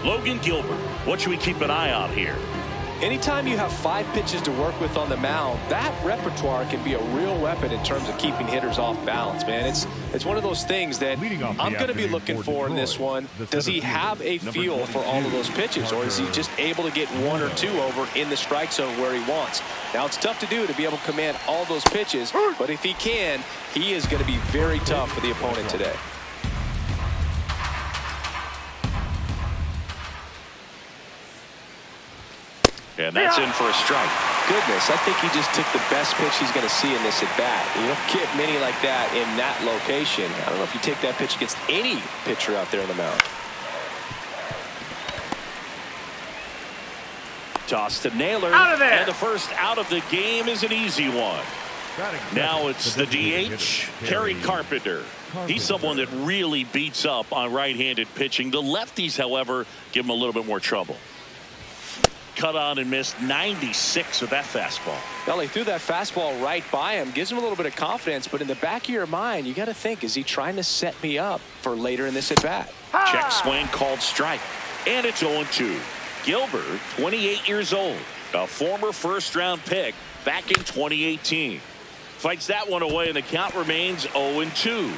Logan Gilbert. What should we keep an eye on here? Anytime you have 5 pitches to work with on the mound, that repertoire can be a real weapon in terms of keeping hitters off balance, man. It's one of those things that I'm going to be looking for in this one. Does he have a feel for all of those pitches, or is he just able to get 1 or 2 over in the strike zone where he wants? Now, it's tough to do to be able to command all those pitches, but if he can, he is going to be very tough for the opponent today. And that's in for a strike. Goodness, I think he just took the best pitch he's going to see in this at-bat. You don't get many like that in that location. I don't know if you take that pitch against any pitcher out there on the mound. Toss to Naylor. Out of there. And the first out of the game is an easy one. Now it's the DH, Kerry Carpenter. He's someone that really beats up on right-handed pitching. The lefties, however, give him a little bit more trouble. Cut on and missed 96 with that fastball. Well, he threw that fastball right by him, gives him a little bit of confidence, but in the back of your mind, you got to think, is he trying to set me up for later in this at-bat? Check swing called strike, and it's 0-2. Gilbert, 28 years old, a former first-round pick back in 2018. Fights that one away, and the count remains 0-2.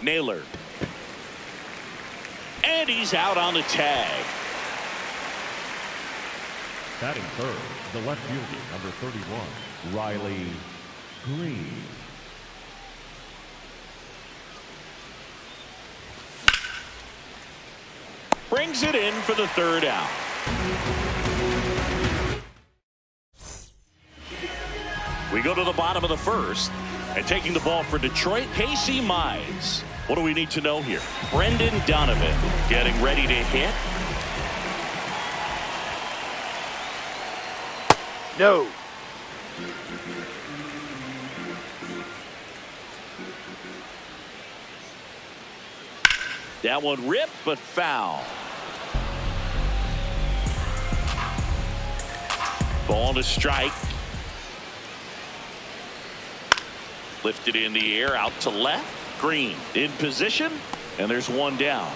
Naylor. And he's out on the tag. Batting third, the left fielder, number 31, Riley Green. Brings it in for the third out. We go to the bottom of the first, and taking the ball for Detroit, Casey Mize. What do we need to know here? Brendan Donovan getting ready to hit. No. That one ripped, but foul. Ball to strike. Lifted in the air, out to left. Green in position, and there's one down.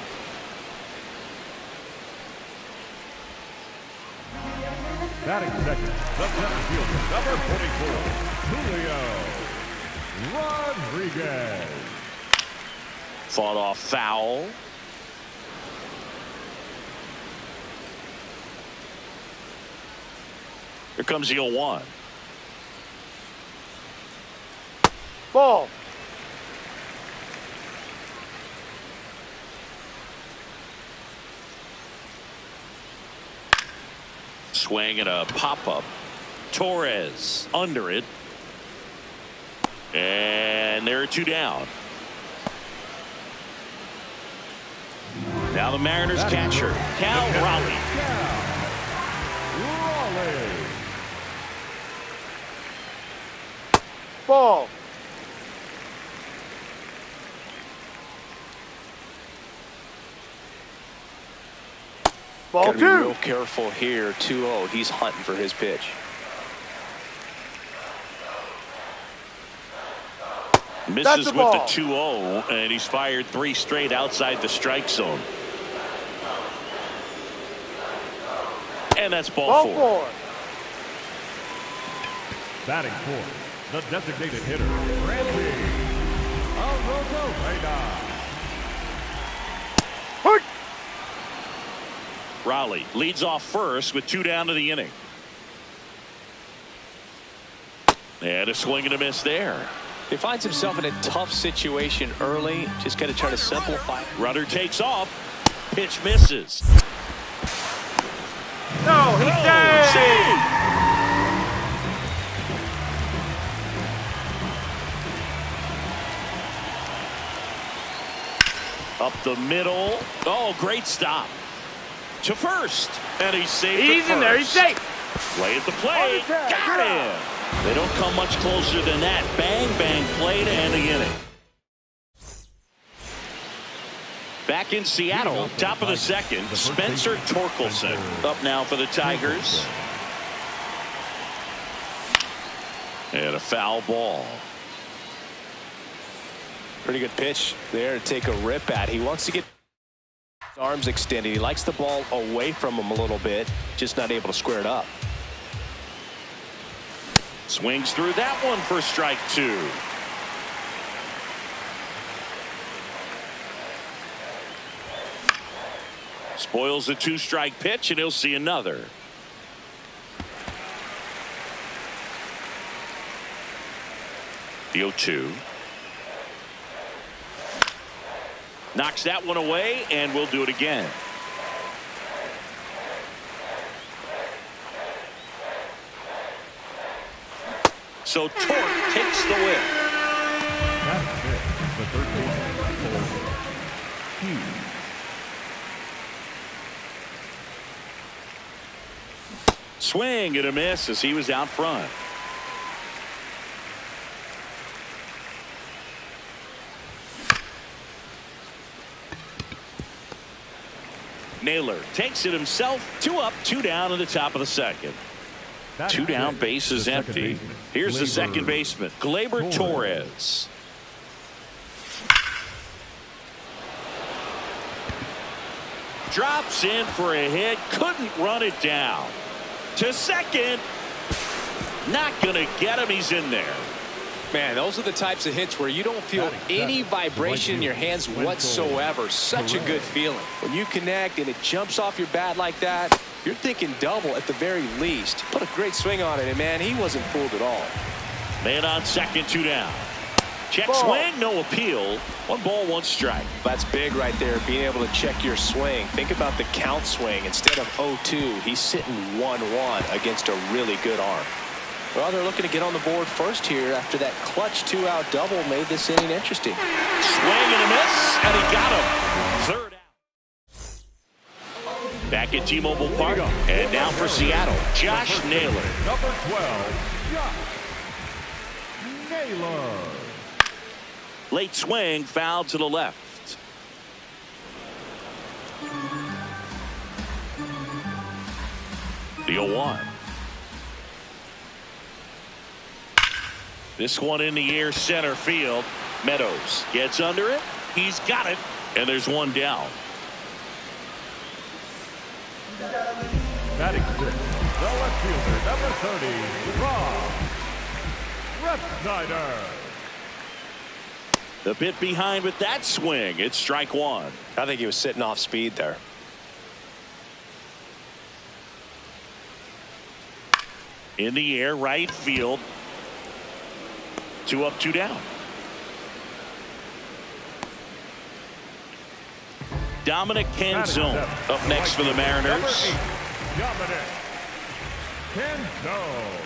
Batting second, the center fielder, number 44, Julio Rodriguez. Fought off foul. Here comes the 0-1. Ball. Swing and a pop-up. Torres under it. And there are 2 down. Now the Mariners catcher, Cal Raleigh. Ball. Ball Gotta be 2. real careful here. 2-0. He's hunting for his pitch. Misses with the 2-0, and he's fired 3 straight outside the strike zone. And that's ball 4. Batting fourth, the designated hitter, Randy Arozarena. Raleigh leads off first with 2 down to the inning. And a swing and a miss there. He finds himself in a tough situation early. Just got to try to simplify. Runner takes off. Pitch misses. No, he saved. Up the middle. Oh, great stop. To first. And he's safe. He's in there. He's safe. Play at the plate. Got him. They don't come much closer than that. Bang, bang play to end the inning. Back in Seattle, top of the second, Spencer Torkelson up now for the Tigers. And a foul ball. Pretty good pitch there to take a rip at. He wants to get his arms extended. He likes the ball away from him a little bit, just not able to square it up. Swings through that one for strike 2. Spoils the 2-strike pitch, and he'll see another. The 0-2. Knocks that one away, and we'll do it again. So Torque takes the win. That's it. The third baseman, Hughes. Swing and a miss as he was out front. Naylor takes it himself. 2 up, 2 down in the top of the second. 2 down, base is empty. Here's the second baseman, Gleyber Torres. Drops in for a hit, couldn't run it down. To second, not gonna get him. He's in there. Man, those are the types of hits where you don't feel any vibration in your hands whatsoever. Such a good feeling. When you connect and it jumps off your bat like that, you're thinking double at the very least. Put a great swing on it, and man, he wasn't fooled at all. Man on second, 2 down. Check swing, no appeal. 1 ball, 1 strike. That's big right there, being able to check your swing. Think about the count swing. Instead of 0-2, he's sitting 1-1 against a really good arm. Well, they're looking to get on the board first here after that clutch 2-out double made this inning interesting. Swing and a miss, and he got him. 3rd out. Back at T-Mobile Park, and now for Seattle, Josh Naylor. Number 12, Josh Naylor. Late swing, foul to the left. The 0-1. This one in the air, center field. Meadows gets under it. He's got it, and there's 1 down. Batting 6, the left fielder, number 30, Rob Refsnyder. The bit behind with that swing. It's strike 1. I think he was sitting off speed there. In the air, right field. 2 up, 2 down. Dominic Canzone up next for the Mariners. Dominic Canzone.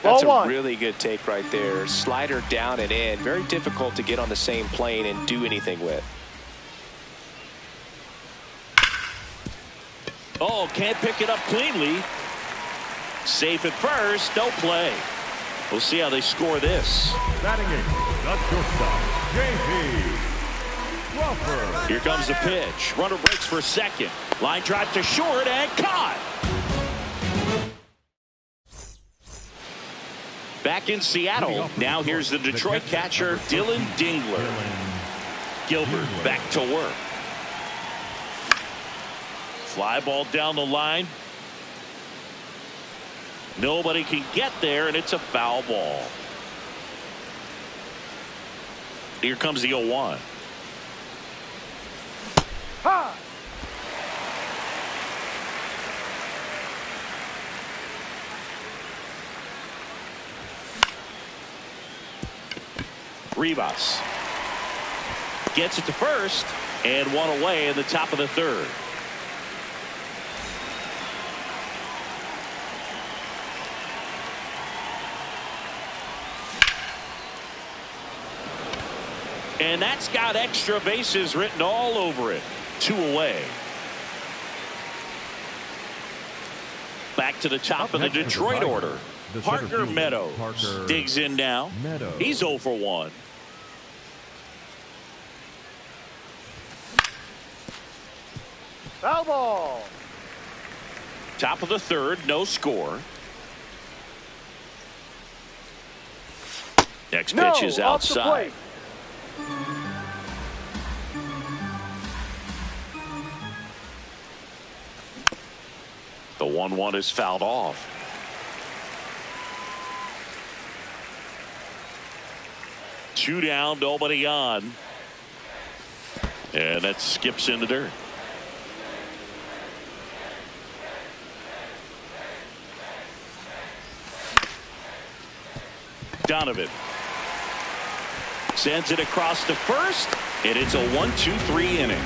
That's a really good take right there. Slider down and in. Very difficult to get on the same plane and do anything with. Oh, can't pick it up cleanly. Safe at first. No play. We'll see how they score this. Batting 8, the shortstop, J.P. Crawford. Here comes the pitch. Runner breaks for second. Line drive to short and caught. Back in Seattle. Now here's the Detroit catcher, Dylan Dingler. Gilbert back to work. Fly ball down the line. Nobody can get there, and it's a foul ball. Here comes the 0-1. Ha! Rivas gets it to first, and 1 away in the top of the 3rd. And that's got extra bases written all over it. 2 away. Back to the top of the Detroit order. Parker Meadows digs in now. He's 0 for 1. Foul ball. Top of the 3rd, no score. Next pitch is outside. The 1-1 is fouled off. Two down, nobody on. And that skips into dirt. Donovan sends it across to first, and it's a 1-2-3 inning.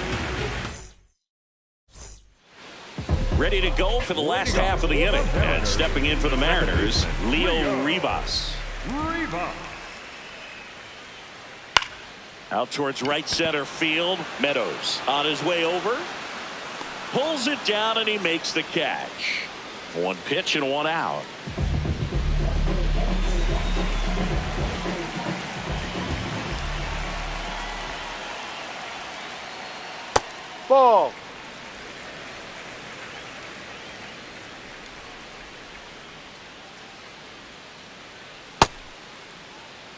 Ready to go for the last half of the inning. And stepping in for the Mariners, Leo Rivas. Out towards right center field. Meadows on his way over. Pulls it down, and he makes the catch. One pitch and one out. Ball.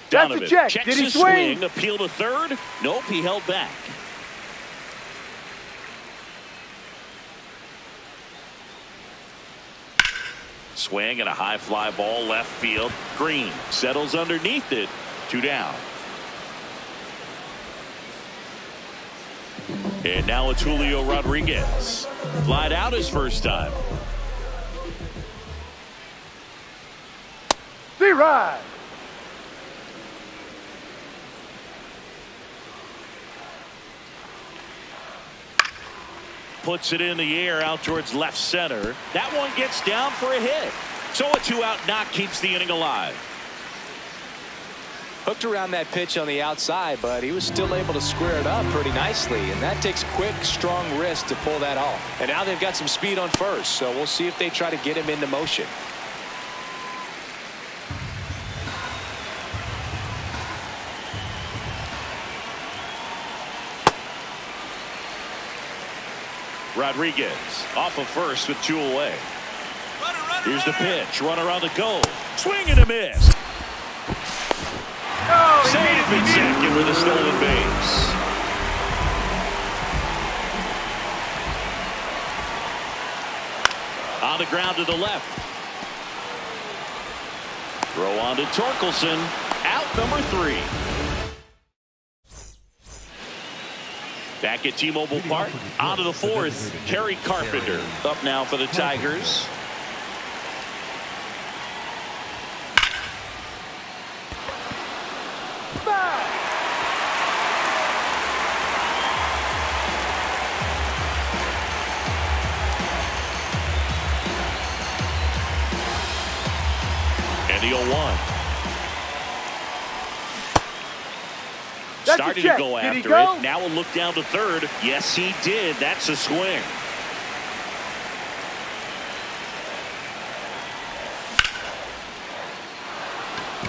Donovan check. checks Did he his swing? Appeal to third. Nope, he held back. Swing and a high fly ball left field. Green settles underneath it. Two down. And now it's Julio Rodriguez. Flied out his first time. D-Ride. Puts it in the air out towards left center. That one gets down for a hit. So a two-out knock keeps the inning alive. Hooked around that pitch on the outside, but he was still able to square it up pretty nicely, and that takes quick, strong wrist to pull that off. And now they've got some speed on first, so we'll see if they try to get him into motion. Rodriguez off of first with two away. Here's the pitch. Runner on the go. Swing and a miss. Safe at second with a stolen base. On the ground to the left. Throw on to Torkelson. Out number 3. Back at T-Mobile Park. On to the 4th. Kerry Carpenter up now for the Tigers. And the 0-1. Started to go after it. Now we'll look down to third. Yes, he did. That's a swing.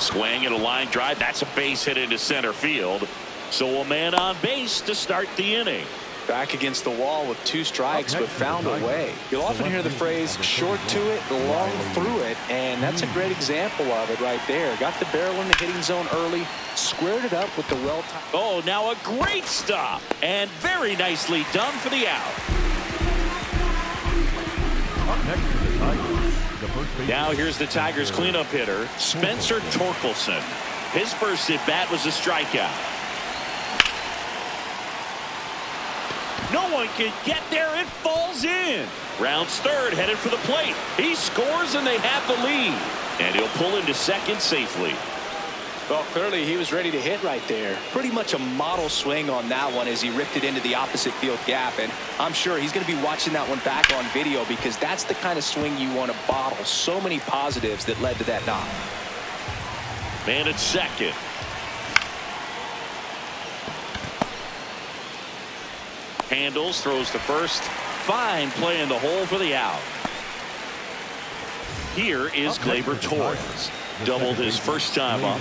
Swing and a line drive. That's a base hit into center field. So a man on base to start the inning. Back against the wall with 2 strikes, but found a way. You'll often hear the phrase short to it, long through it, and that's a great example of it right there. Got the barrel in the hitting zone early, squared it up with the well-timed. Oh, now a great stop, and very nicely done for the out. Now here's the Tigers cleanup hitter, Spencer Torkelson. His first at bat was a strikeout. No one can get there. It falls in. Rounds third, headed for the plate. He scores, and they have the lead. And he'll pull into second safely. Well, clearly he was ready to hit right there. Pretty much a model swing on that one as he ripped it into the opposite field gap. And I'm sure he's going to be watching that one back on video because that's the kind of swing you want to bottle. So many positives that led to that knock. Man at second. Handles, throws to first. Fine play in the hole for the out. Here is Gleyber Torres. Doubled his first time up.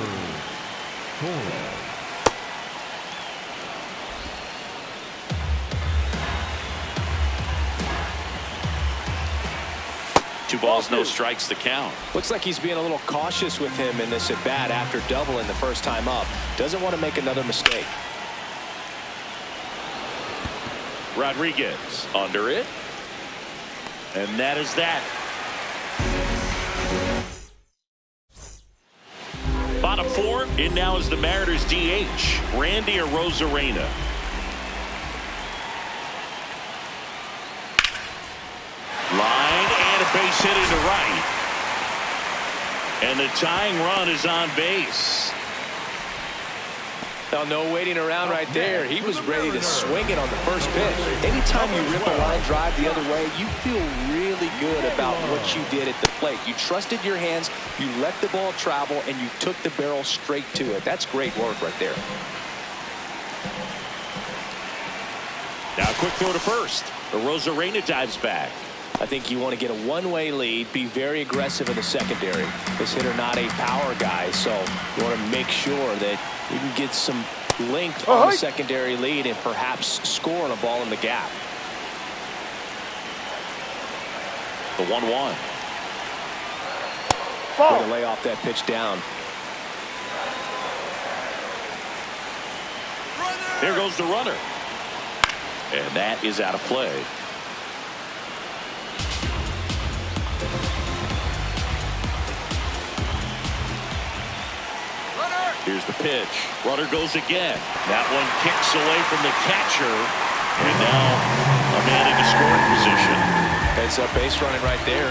2 balls, no strikes to count. Looks like he's being a little cautious with him in this at bat after doubling the first time up. Doesn't want to make another mistake. Rodriguez under it. And that is that. Bottom 4, in now is the Mariners DH, Randy Arozarena. Line and a base hit into right. And the tying run is on base. Now, no waiting around right there. He was ready to swing it on the first pitch. Anytime you rip a line drive the other way, you feel really good about what you did at the plate. You trusted your hands, you let the ball travel, and you took the barrel straight to it. That's great work right there. Now quick throw to first. Arozarena dives back. I think you want to get a one-way lead, be very aggressive in the secondary. This hitter not a power guy, so you want to make sure that you can get some length on the secondary lead and perhaps score on a ball in the gap. The 1-1. Going to lay off that pitch down. There goes the runner. And that is out of play. Here's the pitch. Runner goes again. That one kicks away from the catcher. And now a man into scoring position. Heads up base running right there.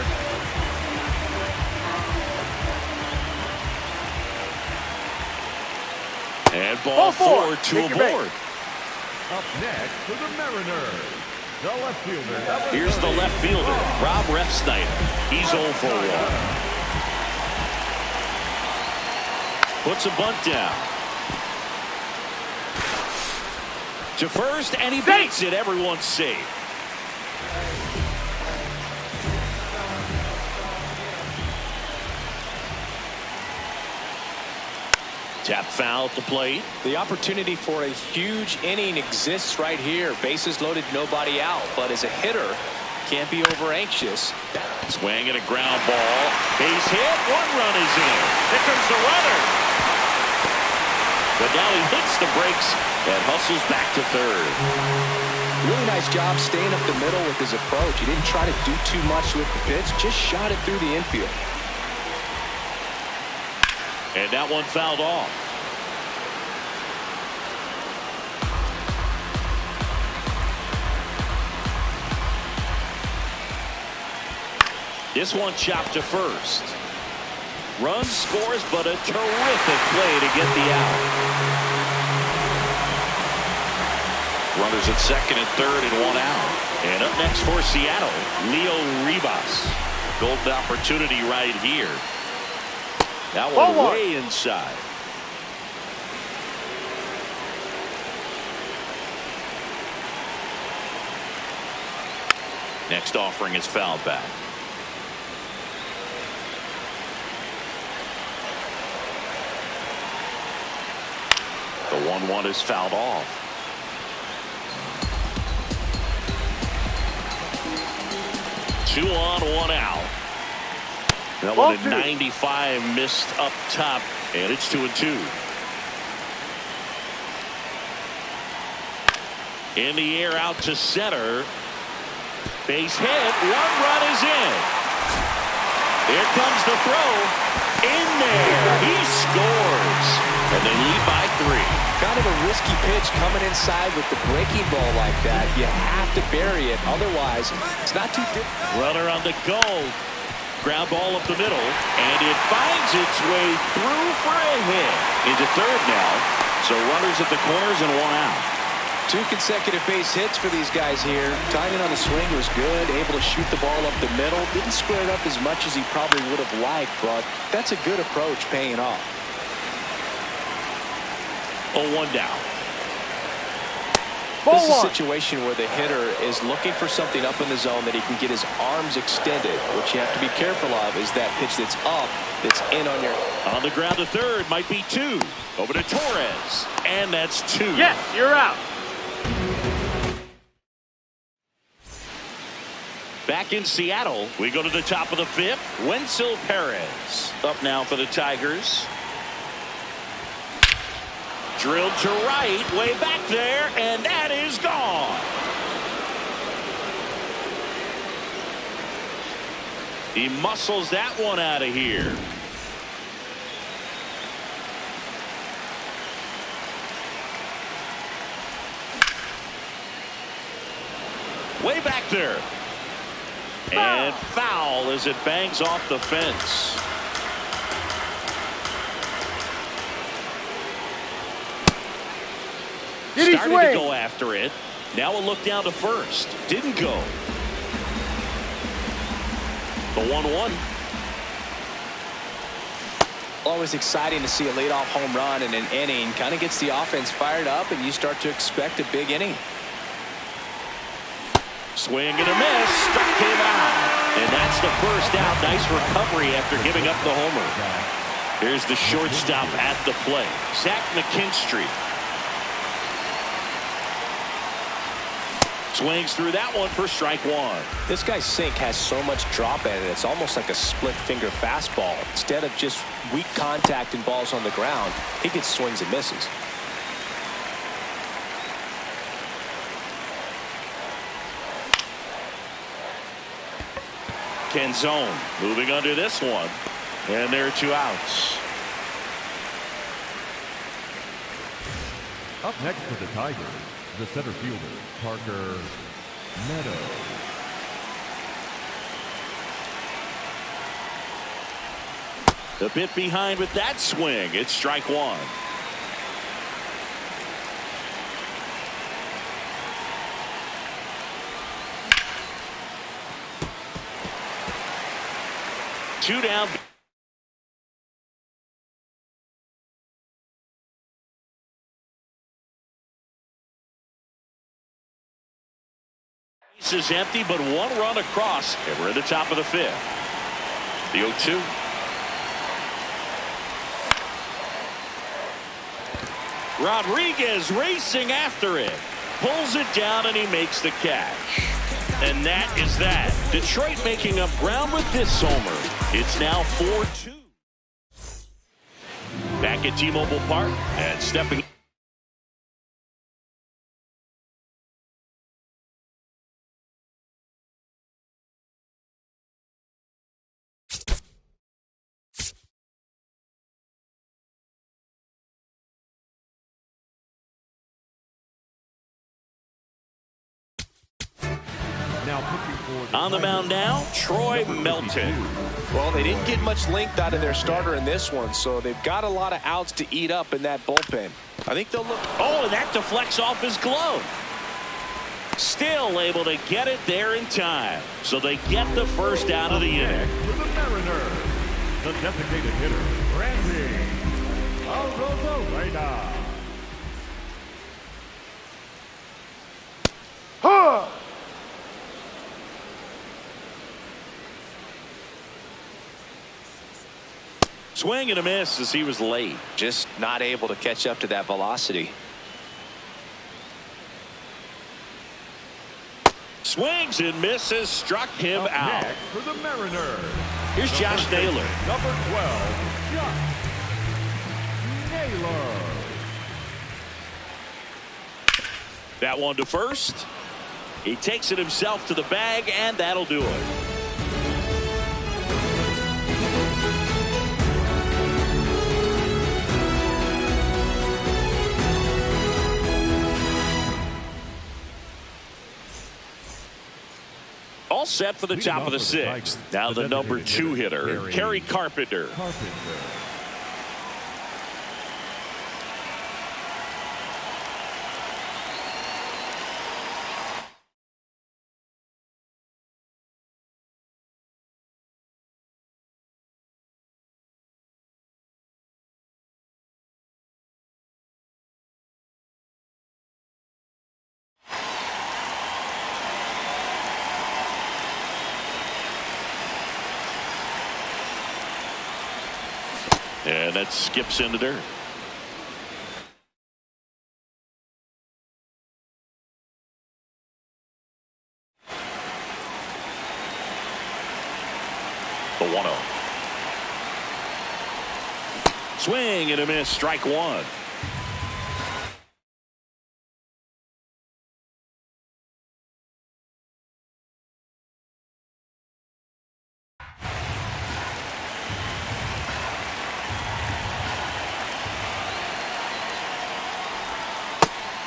And ball 4, 2 aboard. Up next for the Mariners, the left fielder. Here's the left fielder, Rob Refsnyder. He's 0 for 1. Puts a bunt down. To first, and he beats it. Everyone's safe. Tap foul at the plate. The opportunity for a huge inning exists right here. Bases loaded, nobody out. But as a hitter, can't be over anxious. Swing and a ground ball. Base hit. 1 run is in. Here comes the runner. But now he hits the brakes and hustles back to third. Really nice job staying up the middle with his approach. He didn't try to do too much with the pitch, just shot it through the infield. And that one fouled off. This one chopped to first. Run scores, but a terrific play to get the out. Runners at second and third and 1 out. And up next for Seattle, Leo Rivas. Golden opportunity right here. That one way inside. Next offering is fouled back. The 1-1 is fouled off. Two on, 1 out. That one at 95 missed up top, and it's 2-2. In the air out to center. Base hit. 1 run is in. Here comes the throw. In there. He scores. And they lead by 3. Kind of a risky pitch coming inside with the breaking ball like that. You have to bury it. Otherwise, it's not too difficult. Runner on the go. Ground ball up the middle. And it finds its way through for a hit. Into third now. So runners at the corners and 1 out. 2 consecutive base hits for these guys here. Timing on the swing was good. Able to shoot the ball up the middle. Didn't square it up as much as he probably would have liked, but that's a good approach paying off. 0-1 down. This is a situation where the hitter is looking for something up in the zone that he can get his arms extended. What you have to be careful of is that pitch that's up, that's in on your... On the ground to third, might be 2. Over to Torres. And that's 2. Yes, you're out. Back in Seattle, we go to the top of the fifth. Wenzel Perez up now for the Tigers. Drilled to right, way back there, and that is gone. He muscles that one out of here. Way back there. And foul as it bangs off the fence. Started to go after it. Now a look down to first. Didn't go. The 1-1. Always exciting to see a leadoff home run in an inning. Kind of gets the offense fired up, and you start to expect a big inning. Swing and a miss. Struck him out. And that's the first out. Nice recovery after giving up the homer. Here's the shortstop at the plate, Zach McKinstry. Swings through that one for strike one. This guy's sink has so much drop in it. It's almost like a split finger fastball. Instead of just weak contact and balls on the ground, he gets swings and misses. Canzone moving under this one. And there are 2 outs. Up next for the Tigers, the center fielder, Parker Meadows. A bit behind with that swing. It's strike one. Two down. Base is empty, but 1 run across, and we're at the top of the fifth. The 0-2. Rodriguez racing after it. Pulls it down, and he makes the catch. And that is that. Detroit making up ground with this homer. It's now 4-2. Back at T-Mobile Park and stepping. On the mound now, Troy Melton. Well, they didn't get much length out of their starter in this one, so they've got a lot of outs to eat up in that bullpen. I think they'll look. Oh, and that deflects off his glove. Still able to get it there in time. So they get the first out of the inning. For the Mariners, the designated hitter, Randy Arozarena. Swing and a miss as he was late. Just not able to catch up to that velocity. Swings and misses, struck him out. Next for the Mariners, Here's Josh Naylor. Number 12, Josh Naylor. That one to first. He takes it himself to the bag, and that'll do it. All set for the top of the sixth. Now the number 2 hitter, Kerry Carpenter. And that skips into dirt. The 1-0. Swing and a miss. Strike one.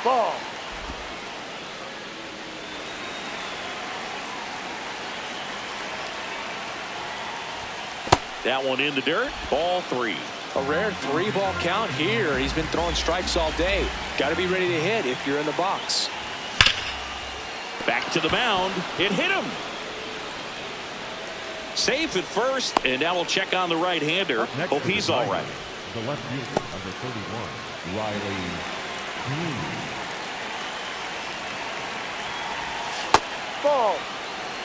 Ball. That one in the dirt. Ball 3. A rare 3-ball count here. He's been throwing strikes all day. Got to be ready to hit if you're in the box. Back to the mound. It hit him. Safe at first, and now we'll check on the right-hander. Hope he's all right. The left fielder, number 31, Riley. Ball.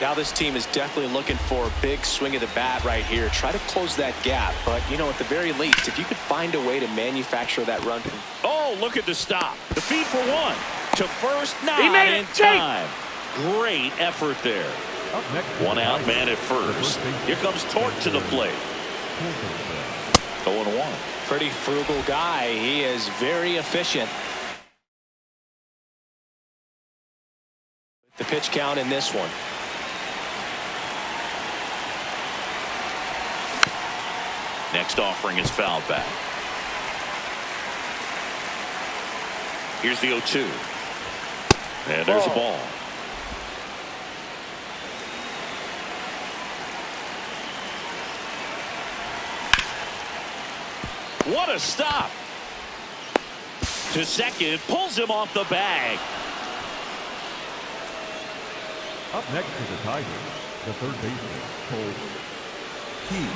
Now this team is definitely looking for a big swing of the bat right here. Try to close that gap. But, you know, at the very least, if you could find a way to manufacture that run. Oh, look at the stop. The feed for one. To first, not He made in it. time. Great effort there. Up next, One out man at first. Here comes Torque to the plate. 0-1. Pretty frugal guy. He is very efficient. The pitch count in this one. Next offering is fouled back. Here's the 0-2. And there's a ball. What a stop. To second, pulls him off the bag. Up next to the Tigers, the third baseman, Cole Key.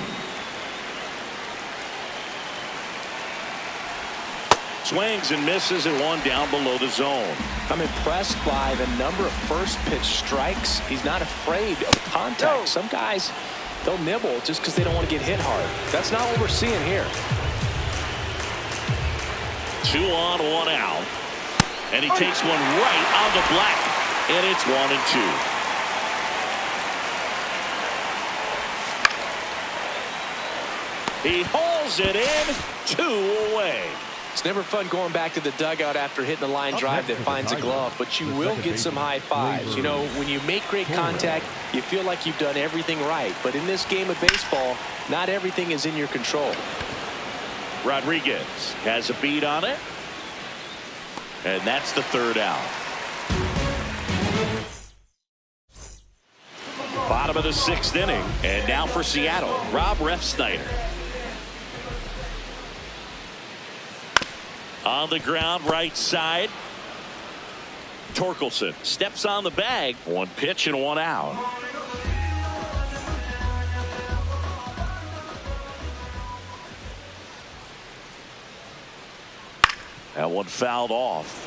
Swings and misses and one down below the zone. I'm impressed by the number of first pitch strikes. He's not afraid of contact. No. Some guys, they'll nibble just because they don't want to get hit hard. That's not what we're seeing here. 2 on, 1 out. And he takes one right on the black. And it's 1-2. He hauls it in. 2 away. It's never fun going back to the dugout after hitting a line drive that finds a glove, but you will get some high fives. You know, when you make great contact, you feel like you've done everything right. But in this game of baseball, not everything is in your control. Rodriguez has a beat on it. And that's the 3rd out. Bottom of the 6th inning. And now for Seattle, Rob Refsnyder. On the ground, right side. Torkelson steps on the bag. 1 pitch and 1 out. That one fouled off.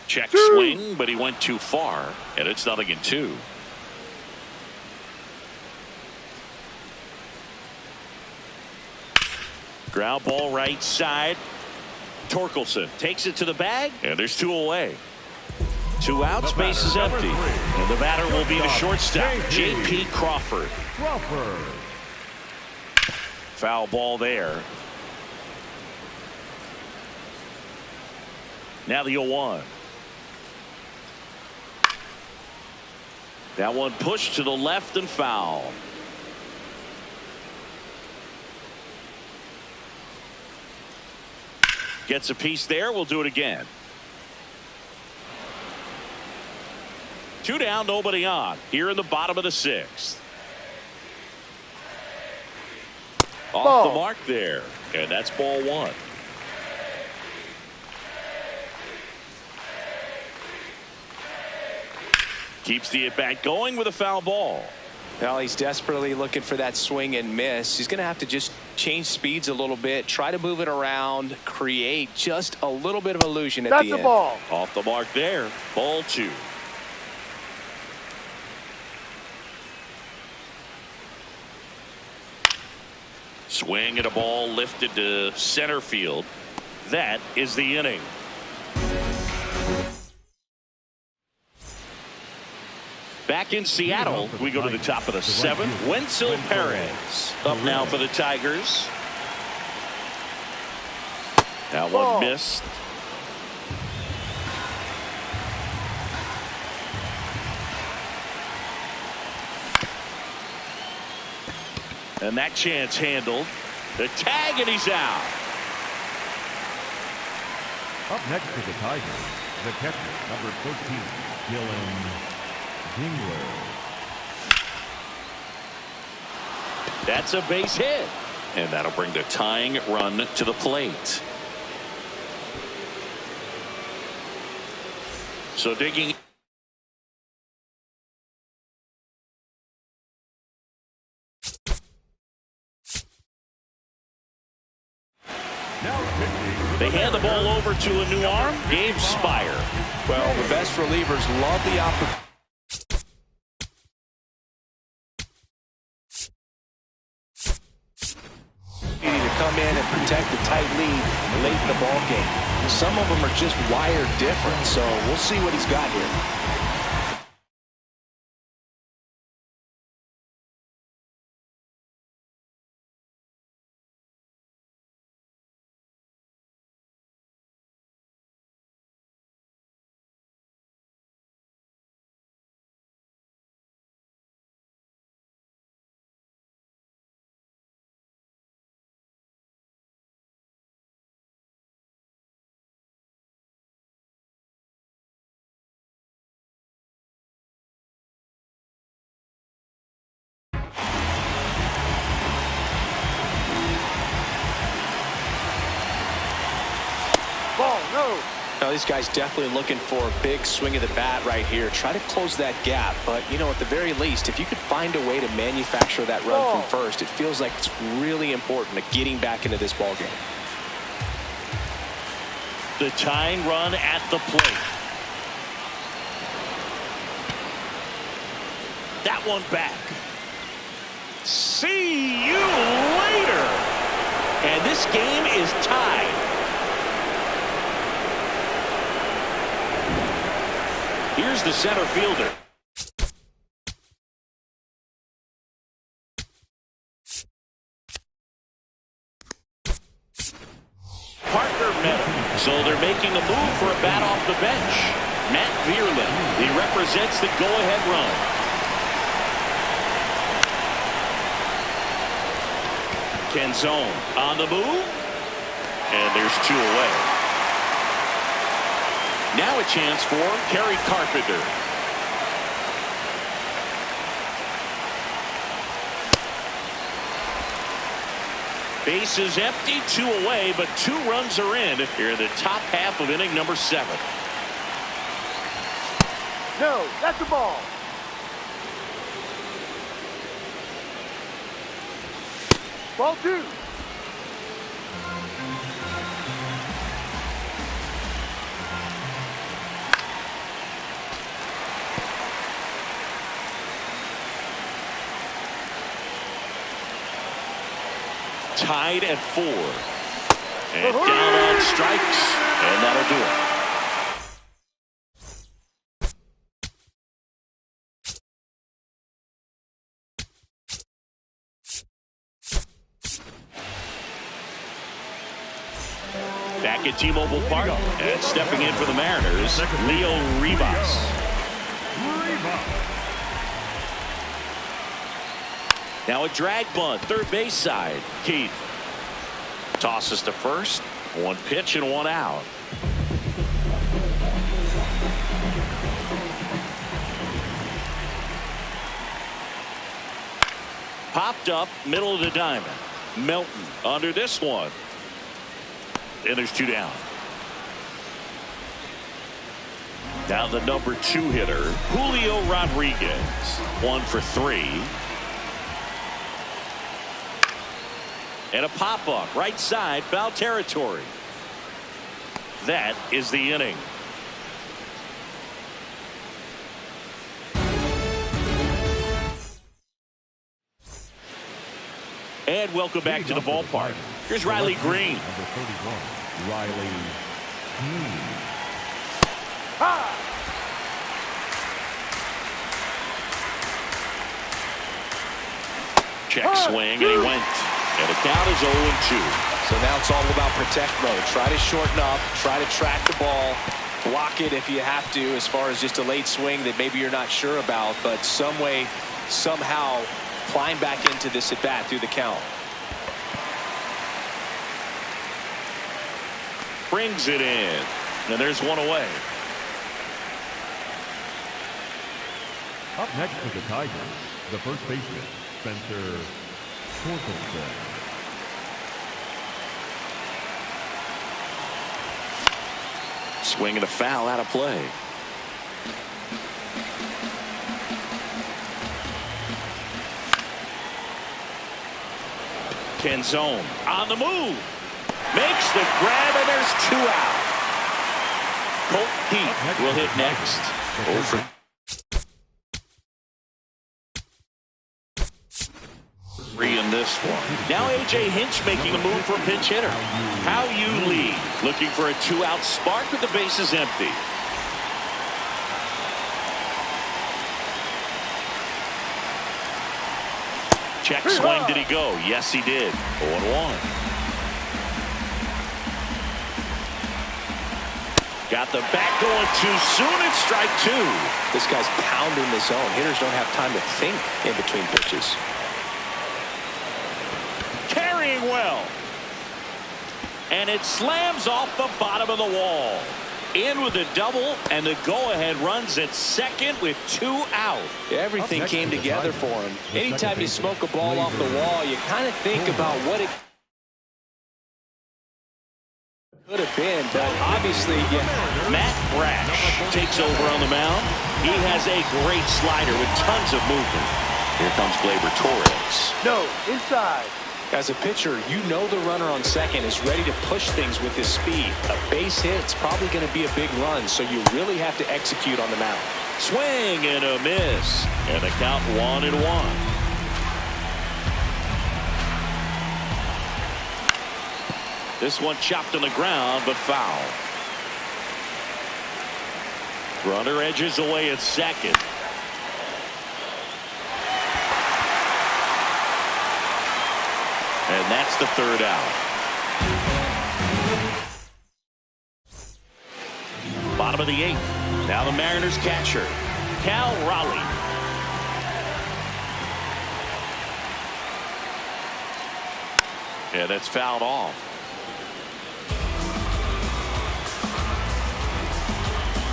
Check swing, but he went too far, and it's 0-2. Ground ball right side. Torkelson takes it to the bag, and there's 2 away. 2 outs, base is empty. And the batter will be the shortstop, J.P. Crawford. Foul ball there. Now the 0-1. That one pushed to the left and foul. Gets a piece there. We'll do it again. 2 down, nobody on. Here in the bottom of the 6th. Off the mark there. And that's ball 1. Keeps the at-bat going with a foul ball. Well, he's desperately looking for that swing and miss. He's going to have to just change speeds a little bit, try to move it around, create just a little bit of illusion at the end. That's a ball. Off the mark there. Ball 2. Swing and a ball lifted to center field. That is the inning. Back in Seattle, we go to the top of the 7th. Wenzel Perez up now for the Tigers. That one missed. And that chance handled. The tag, and he's out. Up next to the Tigers, the catcher, number 13, Dylan Dingler. That's a base hit. And that'll bring the tying run to the plate. So digging. They hand the ball over to a new arm, Gabe Spire. Well, the best relievers love the opportunity to come in and protect a tight lead late in the ball game. Some of them are just wired different, so we'll see what he's got here. Now, these guys definitely looking for a big swing of the bat right here. Try to close that gap. But, you know, at the very least, if you could find a way to manufacture that run from first, it feels like it's really important to getting back into this ball game. The tying run at the plate. That one back. See you later. And this game is tied. Here's the center fielder. Partner met him. So they're making a move for a bat off the bench. Matt Vierlin. He represents the go-ahead run. Kenzone on the move. And there's 2 away. Now a chance for Kerry Carpenter. Base is empty, 2 away, but 2 runs are in here in the top half of inning number 7. No, that's a ball. Ball 2. Tied at 4. And down on strikes. And that'll do it. Back at T-Mobile Park. And stepping in for the Mariners, Leo Rivas. Now a drag bunt, third base side. Keith tosses to first. 1 pitch and 1 out. Popped up, middle of the diamond. Melton under this one. And there's 2 down. Now the number 2 hitter, Julio Rodriguez. 1 for 3. And a pop-up, right side, foul territory. That is the inning. And welcome back to the ballpark. Here's Riley Green. Number 31, Riley Green. Check swing, and he went. And the count is 0-2. So now it's all about protect mode. Try to shorten up, try to track the ball, block it if you have to, as far as just a late swing that maybe you're not sure about, but some way, somehow climb back into this at bat through the count. Brings it in, and there's one away. Up next for the Tigers, the first baseman, Spencer Torkelson. Swing and a foul out of play. Canzone on the move. Makes the grab, and there's 2 out. Colt Heath will hit next. Over. In this one. Now A.J. Hinch making a move for a pinch hitter. How you lead. Looking for a 2-out spark with the bases empty. Check swing. Did he go? Yes, he did. 0-1. Got the bat going too soon. It's strike 2. This guy's pounding the zone. Hitters don't have time to think in between pitches. Well, and it slams off the bottom of the wall. In with a double, and the go-ahead runs at second with 2 out. Everything came together for him. Anytime you smoke a ball off the wall, you kind of think about what it could have been, but obviously, Matt Brash takes over on the mound. He has a great slider with tons of movement. Here comes Gleyber Torres. No, inside. As a pitcher, you know the runner on second is ready to push things with his speed. A base hit's probably going to be a big run, so you really have to execute on the mound. Swing and a miss. And the count 1-1. This one chopped on the ground, but foul. Runner edges away at second. And that's the 3rd out. Bottom of the 8th. Now the Mariners catcher, Cal Raleigh. Yeah, that's fouled off.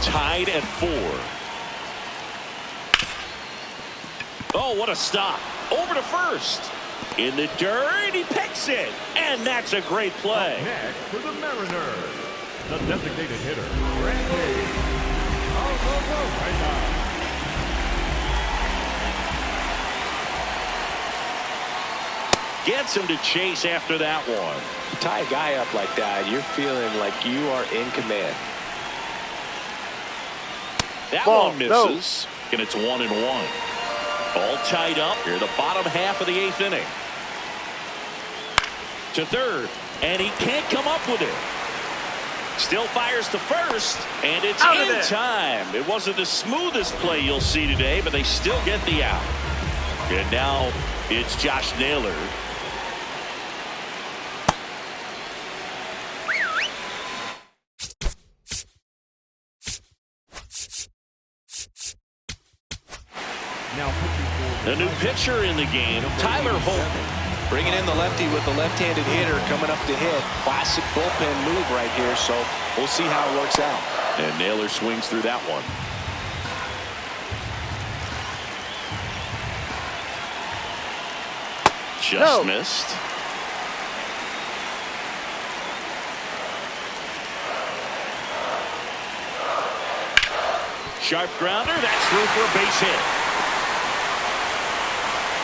Tied at 4. Oh, what a stop. Over to first. In the dirt, he picks it, and that's a great play. Up next for the Mariners, the designated hitter, Randy Arozarena. Gets him to chase after that one. You tie a guy up like that, you're feeling like you are in command. That one misses, and it's 1-1. All tied up here, the bottom half of the 8th inning. To third, and he can't come up with it. Still fires to first, and it's in time. It wasn't the smoothest play you'll see today, but they still get the out. And now it's Josh Naylor. The new pitcher in the game, Tyler Holt. Bringing in the lefty with the left-handed hitter coming up to hit. Classic bullpen move right here, so we'll see how it works out. And Naylor swings through that one. Just missed. Sharp grounder, that's through for a base hit.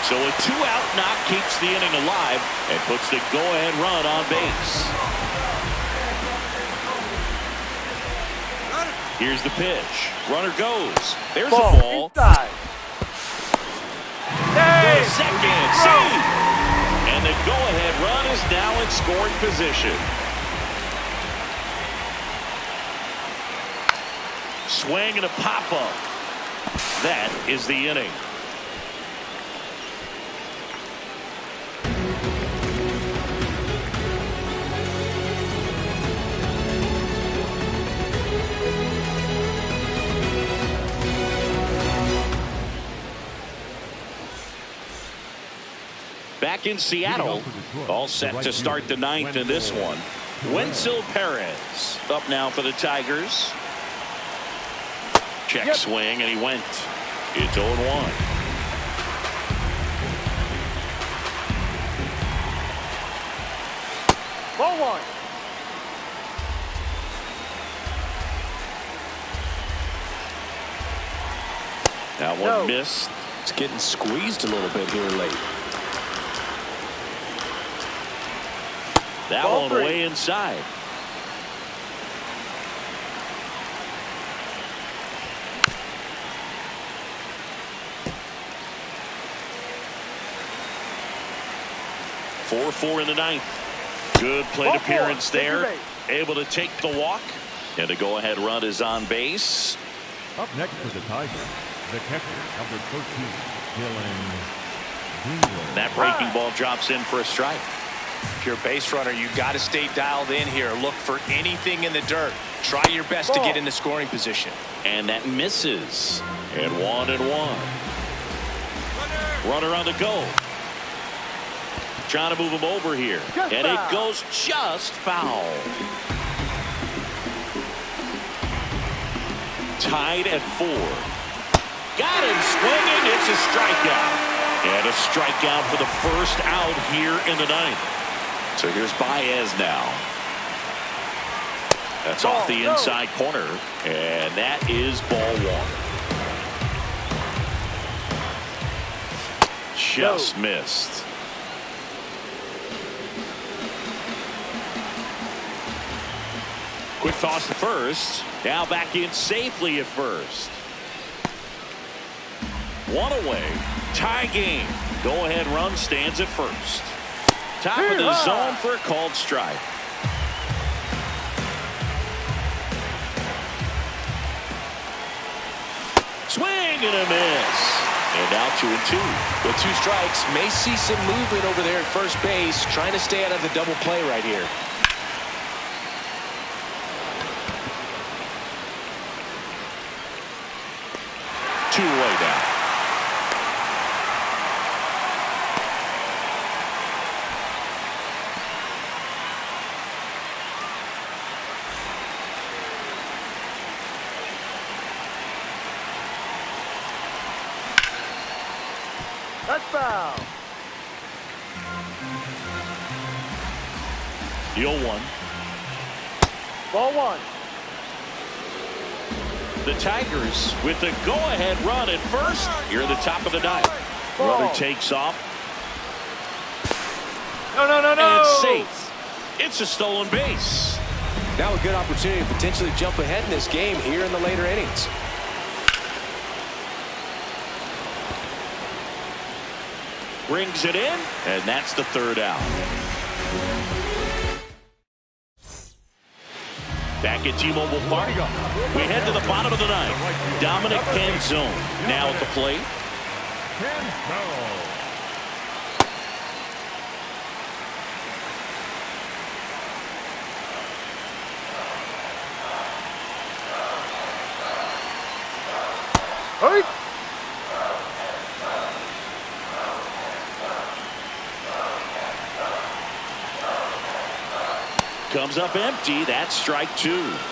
So a 2-out knock keeps the inning alive and puts the go-ahead run on base. Here's the pitch. Runner goes. There's a ball. Inside. Hey, second. See. And the go-ahead run is now in scoring position. Swing and a pop-up. That is the inning. Back in Seattle, all set to start the ninth in this one. Wenzel Perez up now for the Tigers. Check swing, and he went. It's 0-1. Ball one. That one missed. It's getting squeezed a little bit here late. That Ball one three. way inside. Four in the ninth. Good plate Ball appearance four. there. Base. Able to take the walk. And a go-ahead run is on base. Up next for the Tigers, the catcher, number 13, Dylan Greenwood. That breaking ball drops in for a strike. If you're a base runner, you got to stay dialed in here. Look for anything in the dirt. Try your best to get in the scoring position. And that misses. And 1-1. Runner on the go. Trying to move him over here. Just and foul. it goes just foul. Tied at 4. Got him swinging. It's a strikeout. And a strikeout for the first out here in the ninth. So here's Baez now. That's off the inside corner. And that is ball 1. Just missed. Quick toss to first. Now back in safely at first. 1 away. Tie game. Go-ahead run stands at first. Top of the zone for a called strike. Swing and a miss. And now 2-2. With 2 strikes, may see some movement over there at first base. Trying to stay out of the double play right here. Two away now. That's foul. The 0-1. Ball one. The Tigers with the go-ahead run at first. Here at the top of the ninth. Runner takes off. No. And it's safe. It's a stolen base. Now a good opportunity to potentially jump ahead in this game here in the later innings. Brings it in, and that's the 3rd out. Back at T-Mobile Park, we head to the bottom of the ninth. Dominic Canzone now at the plate. Hurry. Comes up empty. That's strike 2.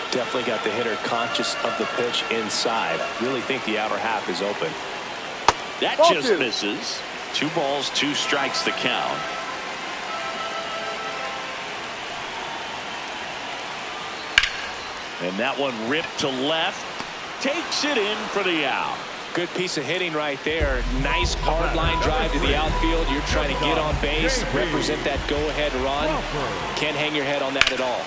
Definitely got the hitter conscious of the pitch inside. Really think the outer half is open. That Ball just 2. misses. 2 balls, 2 strikes the count. And that one ripped to left. Takes it in for the out. Good piece of hitting right there. Nice hard line drive to the outfield. You're trying to get on base, represent that go-ahead run. Can't hang your head on that at all.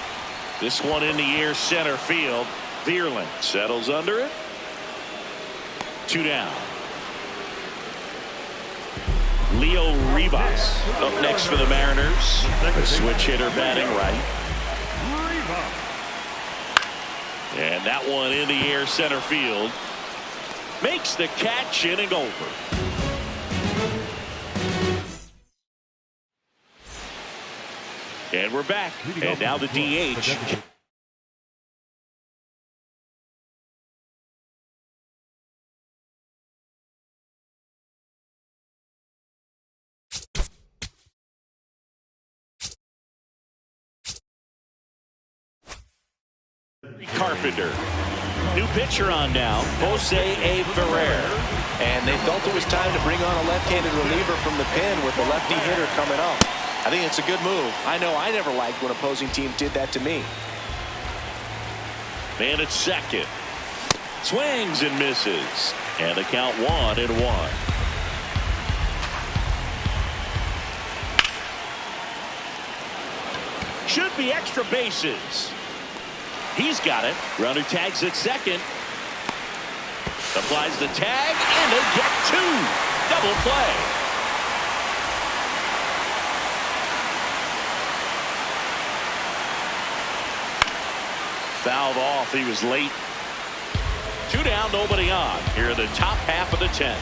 This one in the air center field. Vierling settles under it. 2 down. Leo Rivas up next for the Mariners. A switch hitter batting right. And that one in the air center field. Makes the catch, inning over. And we're back. And now the DH. Carpenter. New pitcher on now, Jose A. Ferrer. And they felt it was time to bring on a left-handed reliever from the pen with the lefty hitter coming up. I think it's a good move. I know I never liked when opposing teams did that to me. Man at second. Swings and misses. And the count 1-1. Should be extra bases. He's got it. Runner tags at second. Applies the tag, and they get two. Double play. Fouled off. He was late. 2 down, nobody on. Here are the top half of the 10th.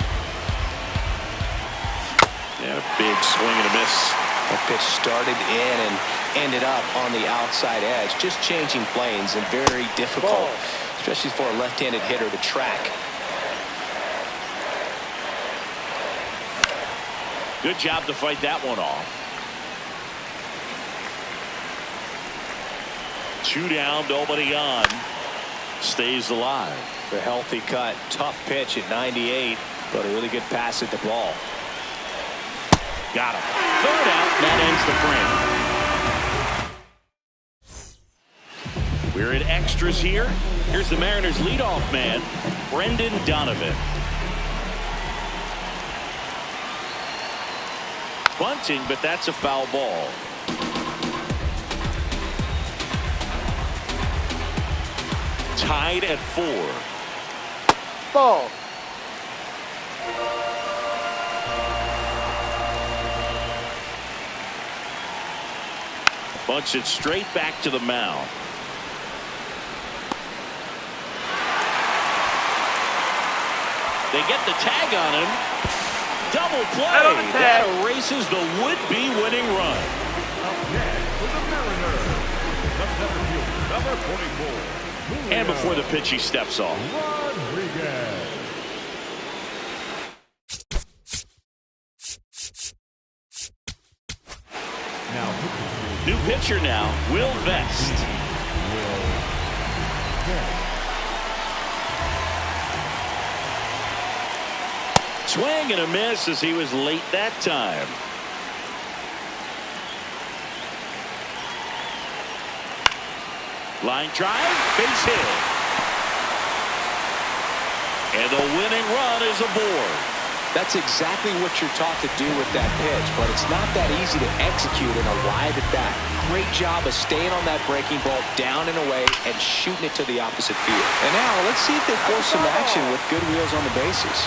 And a big swing and a miss. That pitch started in and ended up on the outside edge. Just changing planes and very difficult, especially for a left-handed hitter to track. Good job to fight that one off. 2 down, nobody on. Stays alive. The healthy cut. Tough pitch at 98, but a really good pass at the ball. Got him. 3rd out. That ends the frame. We're in extras here. Here's the Mariners' leadoff man, Brendan Donovan. Bunting, but that's a foul ball. Tied at 4. Ball. Bunts it straight back to the mound. They get the tag on him. Double play. That erases the would-be winning run. Up next for the Mariners, the center fielder, number 44. And before the pitch, he steps off. Rodriguez. Now, new pitcher now, Will Vest. Swing and a miss as he was late that time. Line drive, base hit. And the winning run is aboard. That's exactly what you're taught to do with that pitch, but it's not that easy to execute and arrive at that. Great job of staying on that breaking ball down and away and shooting it to the opposite field. And now let's see if they force some action with good wheels on the bases.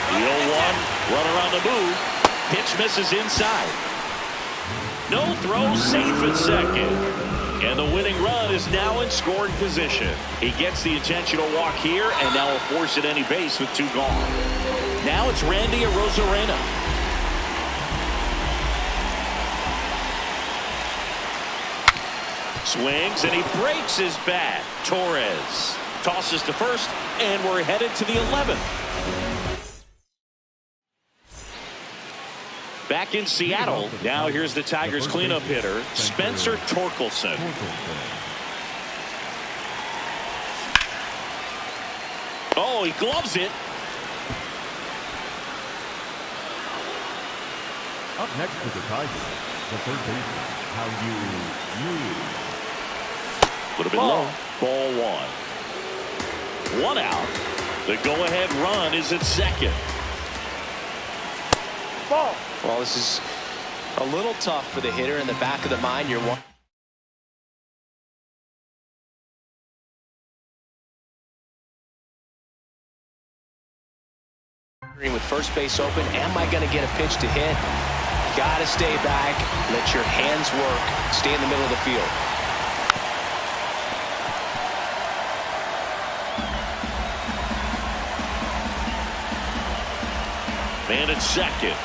The 0-1, runner on the move. Pitch misses inside. No throw, safe at second. And the winning run is now in scoring position. He gets the intentional walk here, and now will force at any base with 2 gone. Now it's Randy Arozarena. Swings, and he breaks his bat. Torres tosses to first, and we're headed to the 11th. Back in Seattle, now here's the Tigers cleanup hitter, Spencer Torkelson. Oh, he gloves it. Up next to the Tigers, the third baseman, How You Move. A little bit low. Ball 1. 1 out. The go-ahead run is at second. Ball. Well, this is a little tough for the hitter in the back of the mind. You're one. With first base open, am I going to get a pitch to hit? Got to stay back. Let your hands work. Stay in the middle of the field. Man at second.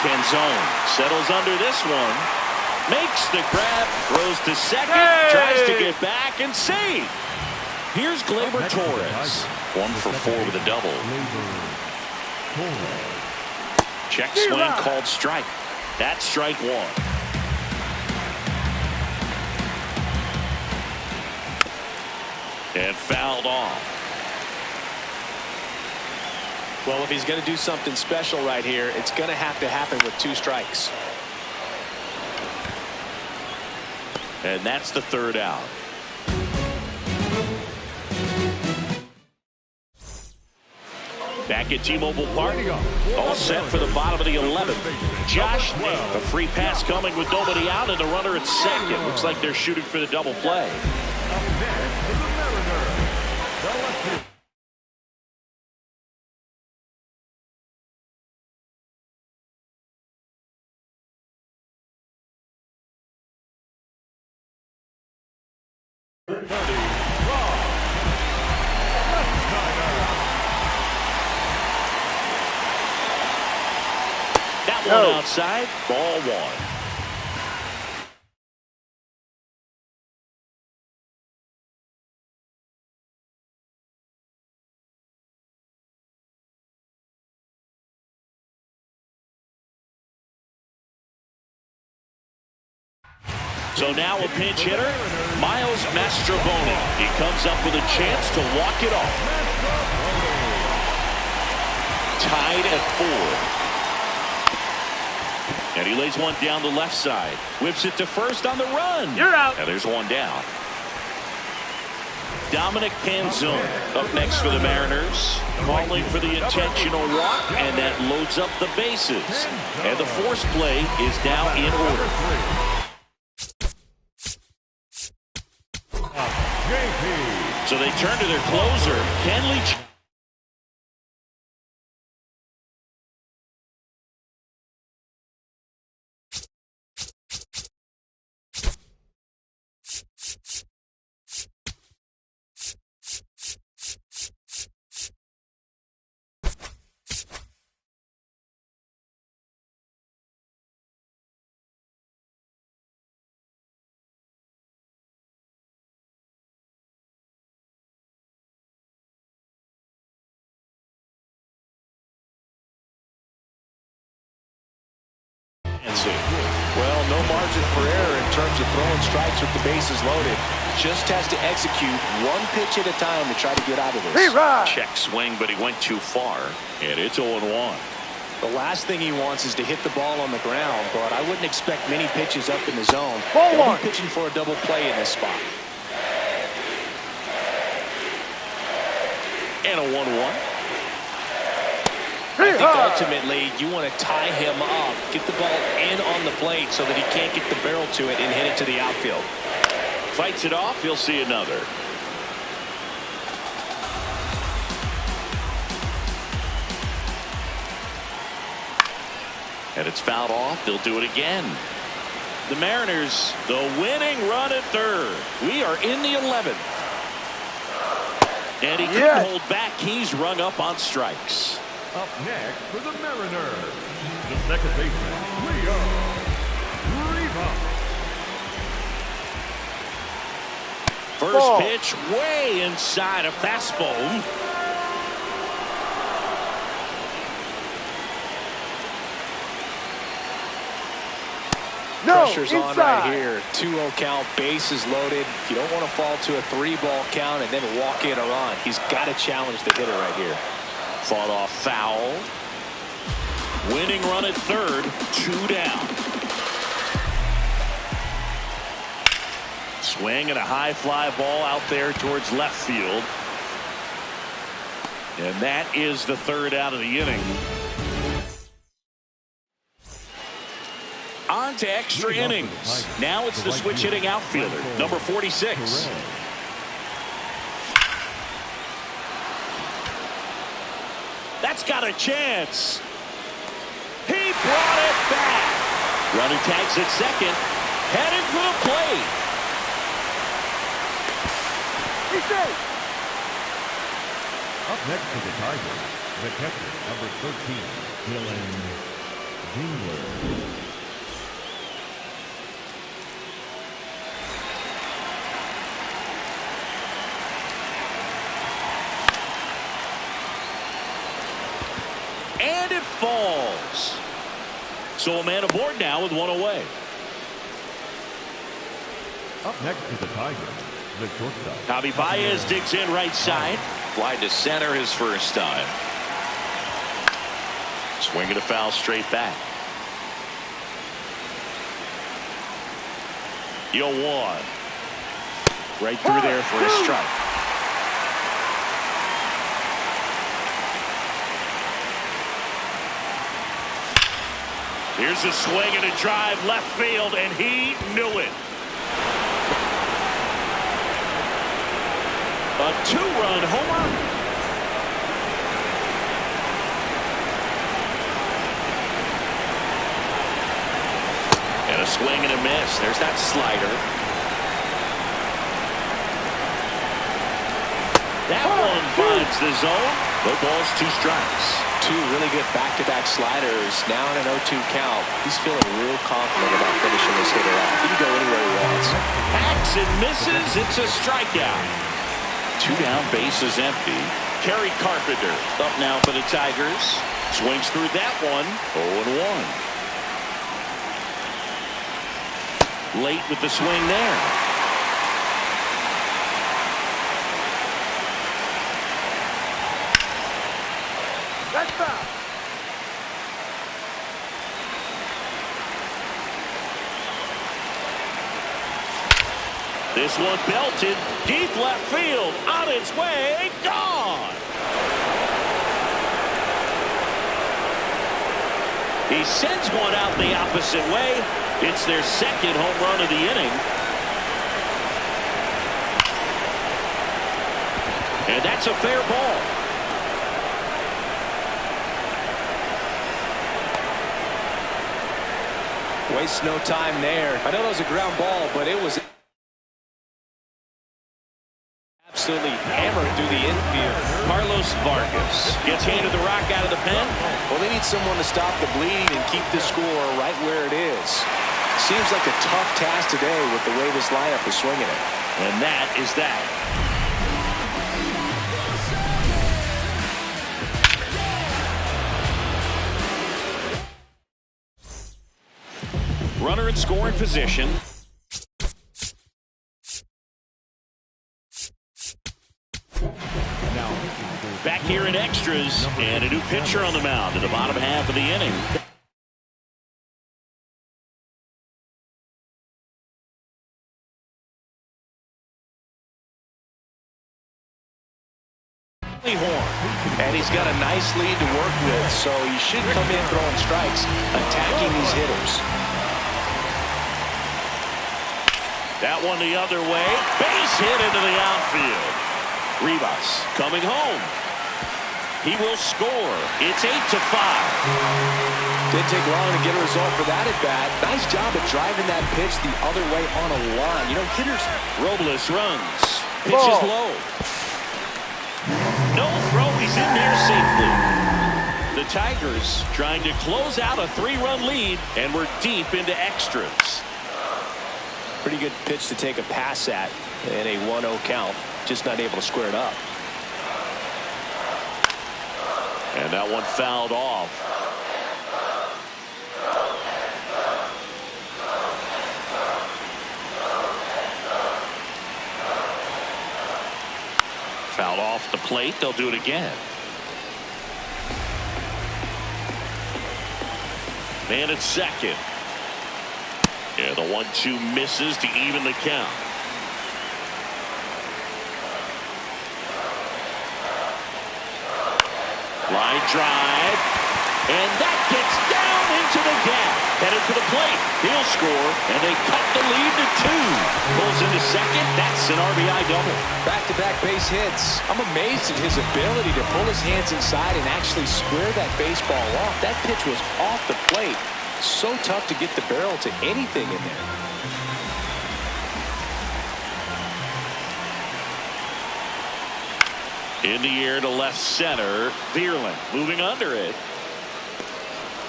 Canzone settles under this one. Makes the grab. Throws to second. Hey! Tries to get back and save. Here's Gleyber Torres. 1 for 4 with a double. Check swing called strike. That's strike one. And fouled off. Well, if he's going to do something special right here, it's going to have to happen with 2 strikes. And that's the third out. Back at T-Mobile Park, all set for the bottom of the 11th. Josh, a free pass coming with nobody out and the runner at second. Looks like they're shooting for the double play. That one outside, ball one. So now a pinch hitter, Miles Mastrobuoni. He comes up with a chance to walk it off. Tied at 4. And he lays one down the left side. Whips it to first on the run. You're out. And there's one down. Dominic Canzone up next for the Mariners. Calling for the intentional walk, and that loads up the bases. And the force play is now in order. So they turn to their closer, Kenley. Well, no margin for error in terms of throwing strikes with the bases loaded. Just has to execute one pitch at a time to try to get out of this. Check swing, but he went too far, and it's 0-1. The last thing he wants is to hit the ball on the ground, but I wouldn't expect many pitches up in the zone. He'll be pitching for a double play in this spot. And a 1-1. I think ultimately you want to tie him up, get the ball in on the plate so that he can't get the barrel to it and hit it to the outfield. Fights it off, he'll see another. And it's fouled off, they'll do it again. The Mariners, the winning run at third. We are in the 11th. And he couldn't hold back, he's rung up on strikes. Up next for the Mariners, the second baseman, Leo Rivas. First pitch way inside a fastball. Pressure's on right here. 2-0 count, bases loaded. You don't want to fall to a 3-ball count and then walk in a run. He's got to challenge the hitter right here. Fought off foul. Winning run at third, 2 down. Swing and a high fly ball out there towards left field. And that is the third out of the inning. On to extra innings. Now it's the switch hitting outfielder, number 46. That's got a chance. He brought it back. Running tags at second. Headed for the plate. Up next to the Tigers, the catcher, number 13, Dylan Dingler. And it falls. So a man aboard now with one away. Up next is the Tigers, the shortstop. Javi Baez digs in right side. Wide to center his first time. Swinging a foul straight back. 0-1. Right through there for a strike. Here's a swing and a drive left field, and he knew it. A two-run homer. And a swing and a miss. There's that slider. That one finds the zone. No balls, 2 strikes. 2 really good back-to-back sliders. Now in an 0-2 count. He's feeling real confident about finishing this hitter off. He can go anywhere he wants. Hacks and misses. It's a strikeout. 2 down, base is empty. Kerry Carpenter up now for the Tigers. Swings through that one. 0-1. Late with the swing there. That's foul. This one belted deep left field, on its way, gone. He sends one out the opposite way. It's their second home run of the inning. And that's a fair ball. Waste no time there. I know that was a ground ball, but it was absolutely hammered through the infield. Carlos Vargas gets handed the rock out of the pen. Well, they need someone to stop the bleeding and keep the score right where it is. Seems like a tough task today with the way this lineup is swinging it. And that is that. Runner in scoring position. Back here in extras, and a new pitcher on the mound in the bottom half of the inning. And he's got a nice lead to work with, so he should come in throwing strikes, attacking these hitters. That one the other way. Base hit into the outfield. Rivas coming home. He will score. It's 8-5. Didn't take long to get a result for that at bat. Nice job of driving that pitch the other way on a line. You know, hitters. Robles runs. Pitches low. No throw. He's in there safely. The Tigers trying to close out a 3-run lead, and we're deep into extras. Pretty good pitch to take a pass at in a 1-0 count. Just not able to square it up. And that one fouled off. Fouled off the plate. They'll do it again. Man at second. Yeah, the 1-2 misses to even the count. Line drive, and that gets down into the gap. Headed for the plate. He'll score, and they cut the lead to 2. Pulls into second. That's an RBI double. Back-to-back base hits. I'm amazed at his ability to pull his hands inside and actually square that baseball off. That pitch was off the plate. So tough to get the barrel to anything in there. In the air to left center. Bierlin moving under it.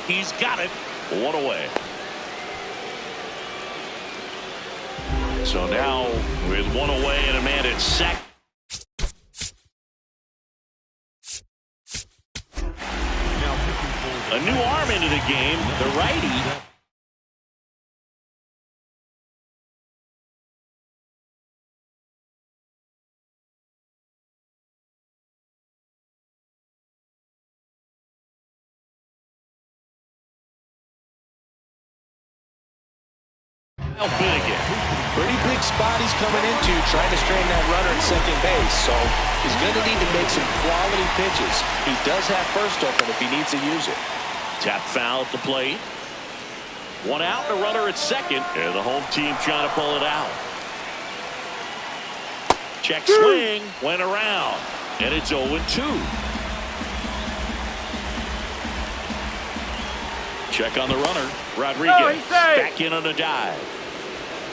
He's got it. 1 away. So now with 1 away and a man at second. A new arm into the game, the righty. Pretty big spot he's coming into, trying to strain that runner at second base. So he's going to need to make some quality pitches. He does have first open if he needs to use it. Tap foul at the plate. One out, a runner at second, and the home team trying to pull it out. Check swing, went around, and it's 0-2. Check on the runner. Rodriguez back in on a dive.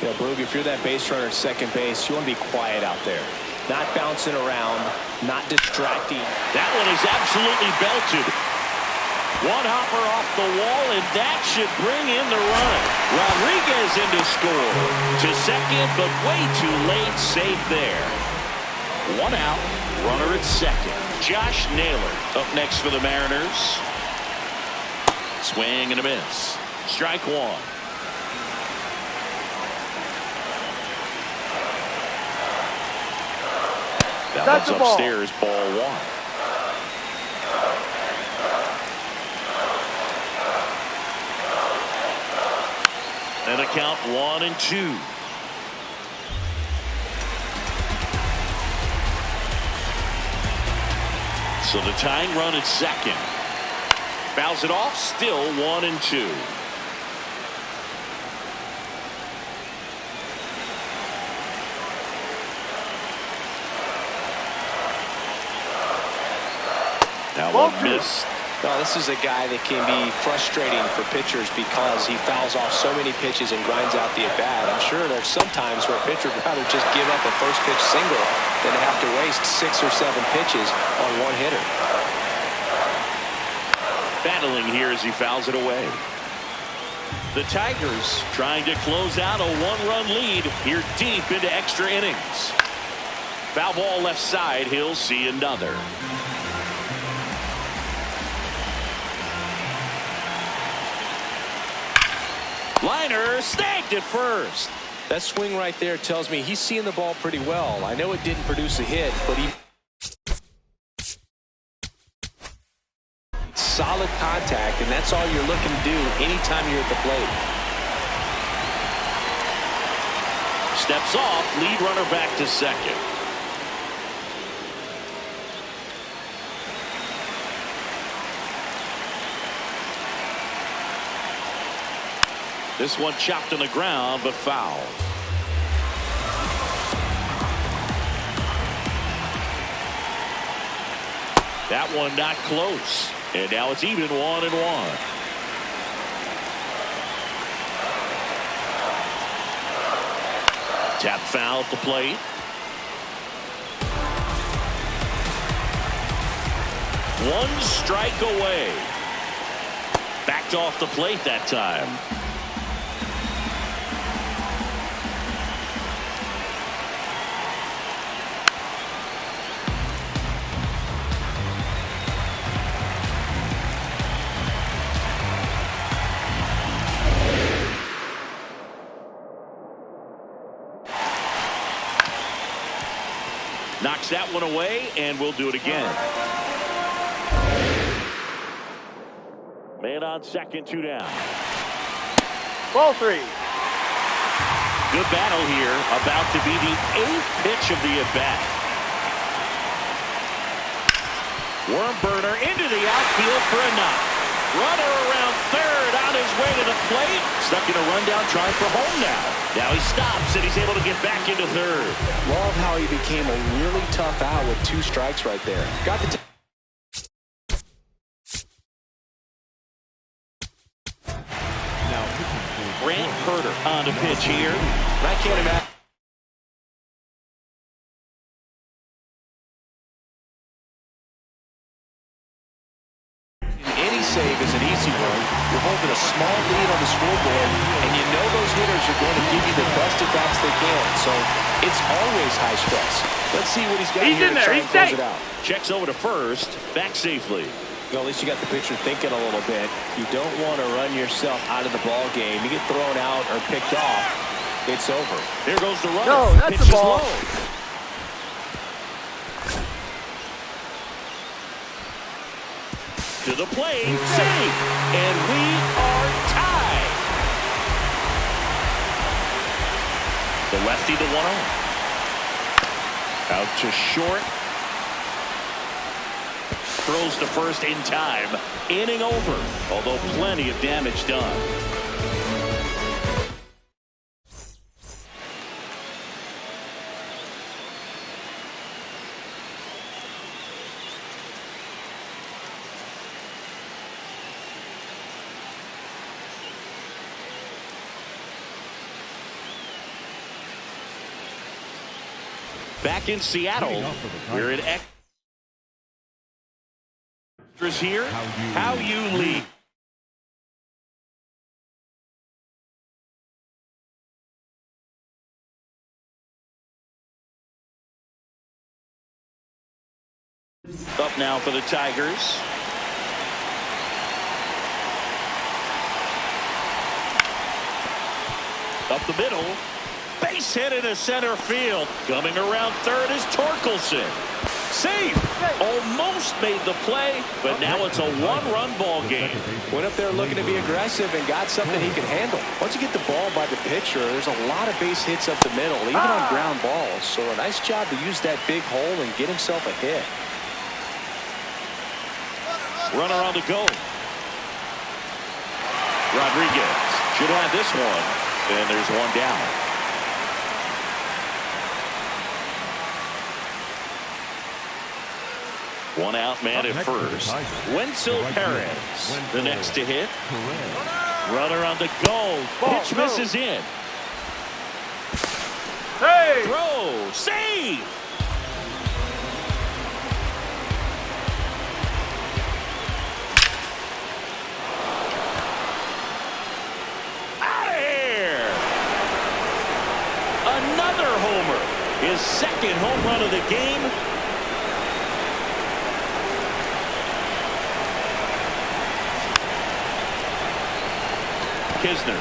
Yeah, Brug, if you're that base runner at second base, you want to be quiet out there. Not bouncing around, not distracting. That one is absolutely belted. One hopper off the wall, and that should bring in the run. Rodriguez in to score. To second, but way too late. Safe there. One out, runner at second. Josh Naylor up next for the Mariners. Swing and a miss. Strike one. That one's upstairs, ball one. And a count 1-2. So the tying run at second. Fouls it off, still 1-2. That one missed. No, this is a guy that can be frustrating for pitchers because he fouls off so many pitches and grinds out the at-bat. I'm sure there's some times where a pitcher would rather just give up a first pitch single than to have to waste 6 or 7 pitches on one hitter. Battling here as he fouls it away. The Tigers trying to close out a 1-run lead here deep into extra innings. Foul ball left side. He'll see another. Liner snagged at first. That swing right there tells me he's seeing the ball pretty well. I know it didn't produce a hit, but he solid contact, and that's all you're looking to do anytime you're at the plate. Steps off, lead runner back to second. This one chopped on the ground, but foul. That one not close. And now it's even 1-1. Tap foul at the plate. One strike away. Backed off the plate that time. Knocks that one away, and we'll do it again. Man on second, 2 down. Ball 3. Good battle here, about to be the 8th pitch of the at-bat. Worm burner into the outfield for a knock. Runner around third, on his way to the plate. Stuck in a rundown, trying for home now. Now he stops, and he's able to get back into third. Love how he became a really tough out with 2 strikes right there. Got the Now, Grant Herter on to pitch here. I can't imagine. Save is an easy one. You're holding a small lead on the scoreboard, and you know those hitters are going to give you the best at bats they can. So it's always high stress. Let's see what he's got here to try and close it out. Checks over to first, back safely. Well, at least you got the pitcher thinking a little bit. You don't want to run yourself out of the ball game. You get thrown out or picked off, it's over. Here goes the runner. No, that's Pitch the ball. is low. To the plate, save, and we are tied. The lefty to 1-0. Out to short. Throws to first in time. Inning over, although plenty of damage done. Back in Seattle, we're at extras here. How you lead. Up now for the Tigers. Up the middle. Base hit into center field. Coming around third is Torkelson. Save. Almost made the play, but now it's a one-run ball game. Went up there looking to be aggressive and got something he can handle. Once you get the ball by the pitcher, there's a lot of base hits up the middle, even on ground balls. So a nice job to use that big hole and get himself a hit. Runner on the go. Rodriguez should have this one, and there's one down. One out man at first. Wenzel Perez, the next to hit. Runner on the go. Pitch misses in. Hey! Throw. Save. Out of here. Another homer. His second home run of the game. Kisner.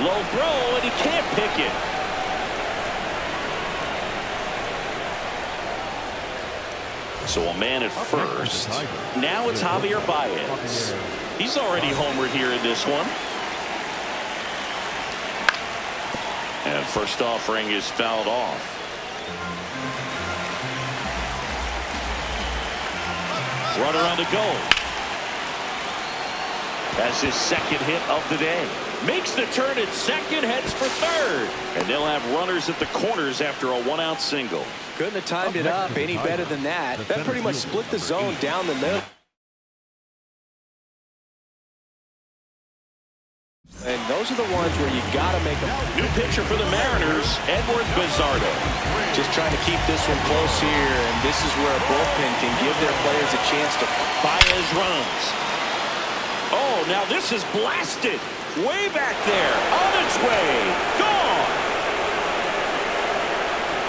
Low throw, and he can't pick it. So a man at first. Now it's Javier Baez. He's already homered here in this one. And first offering is fouled off. Runner on the go. That's his second hit of the day. Makes the turn at second, heads for third. And they'll have runners at the corners after a one-out single. Couldn't have timed it up any better than that. That pretty much split the zone down the middle. And those are the ones where you got to make them. New pitcher for the Mariners, Edward Bizardo. Just trying to keep this one close here, and this is where a bullpen can give their players a chance to. Baez runs. Oh, now this is blasted. Way back there. On its way. Gone.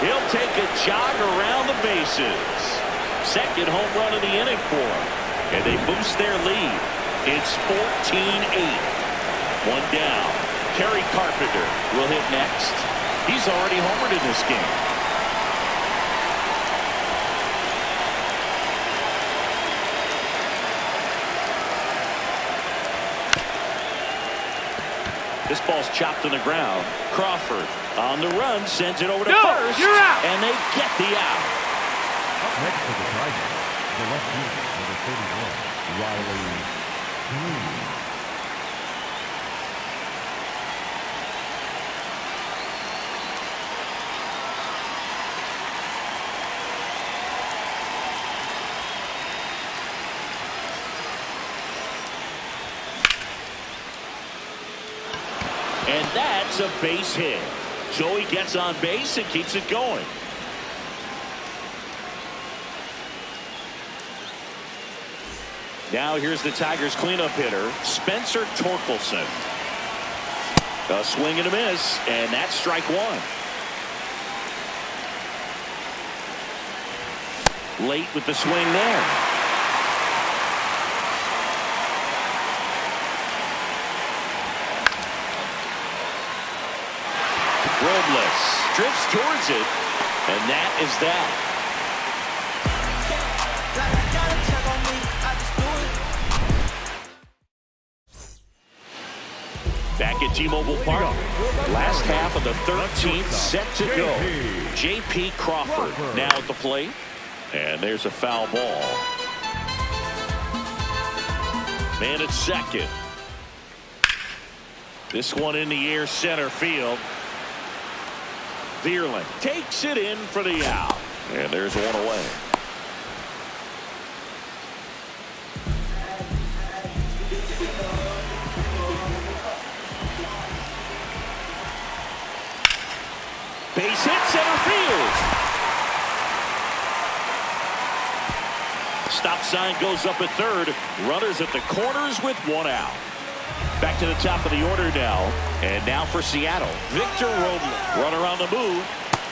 He'll take a jog around the bases. Second home run of the inning for him. And they boost their lead. It's 14-8. One down. Terry Carpenter will hit next. He's already homered in this game. This ball's chopped to the ground. Crawford on the run, sends it over to first. You're out. And they get the out. Up next for the Tigers, the left fielder, number 31, Riley Green. And that's a base hit. Joey gets on base and keeps it going. Now here's the Tigers cleanup hitter, Spencer Torkelson. A swing and a miss, and that's strike one. Late with the swing there. Robles drifts towards it, and that is that. Back at T-Mobile Park, last half of the 13th set to go. J.P. Crawford now at the plate, and there's a foul ball. Man at second. This one in the air, center field. Vierling takes it in for the out, and there's one away. Base hit, center field. Stop sign goes up at third. Runners at the corners with one out. Back to the top of the order now. And now for Seattle, Victor Robles. Runner on the move.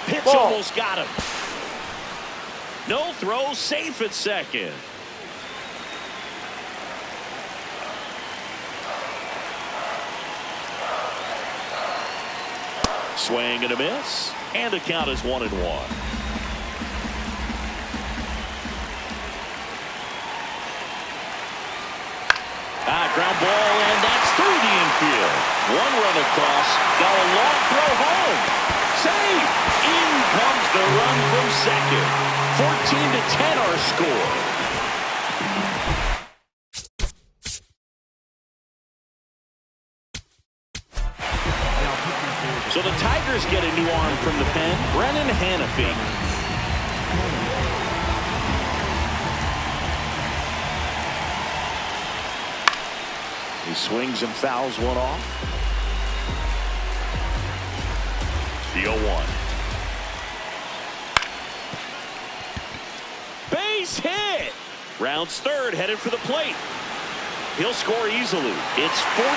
Pitch almost got him. No throw, safe at second. Swing and a miss. And the count is 1-1. Ground ball, and that's through the infield. One run across, got a long throw home. Save! In comes the run from second. 14-10 our score. So the Tigers get a new arm from the pen, Brennan Hanafy. He swings and fouls one off. The 0-1. Base hit. Rounds third, headed for the plate. He'll score easily. It's 14-11.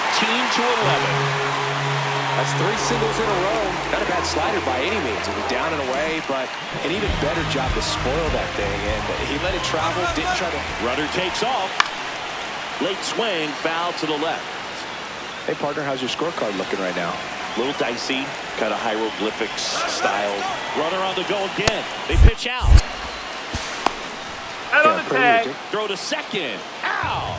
That's 3 singles in a row. Not a bad slider by any means. It was down and away, but an even better job to spoil that thing. And he let it travel, didn't try to. Runner takes off. Late swing, foul to the left. Hey, partner, how's your scorecard looking right now? A little dicey, kind of hieroglyphics style. Runner on the go again. They pitch out. Out on the tag. Throw to second. Out.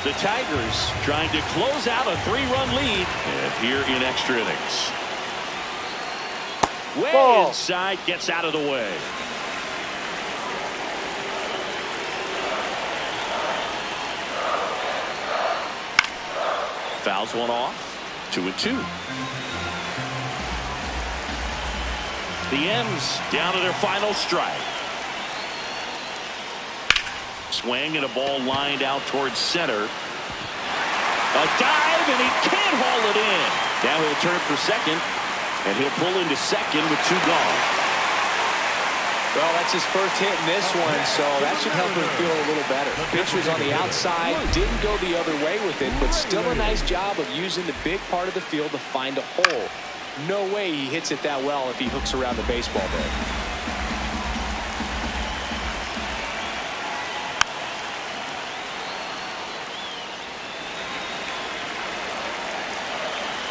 The Tigers trying to close out a 3-run lead. And here in extra innings. Way inside, gets out of the way. Fouls one off. 2-2. The M's down to their final strike. Swing and a ball lined out towards center. A dive, and he can't haul it in. Now he'll turn for second, and he'll pull into second with 2 gone. Well, that's his first hit in this one, so that should help him feel a little better. Pitch was on the outside, didn't go the other way with it, but still a nice job of using the big part of the field to find a hole. No way he hits it that well if he hooks around the baseball there.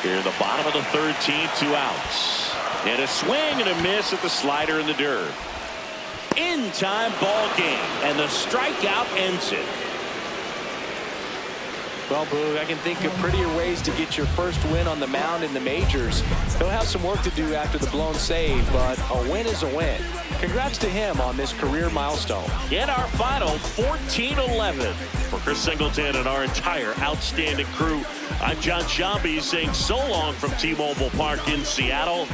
Here in the bottom of the 13th, 2 outs. And a swing and a miss at the slider in the dirt. In time ball game, and the strikeout ends it. Well, Boog, I can think of prettier ways to get your first win on the mound in the majors. He'll have some work to do after the blown save, but a win is a win. Congrats to him on this career milestone. In our final 14-11. For Chris Singleton and our entire outstanding crew, I'm John Shambi saying so long from T-Mobile Park in Seattle.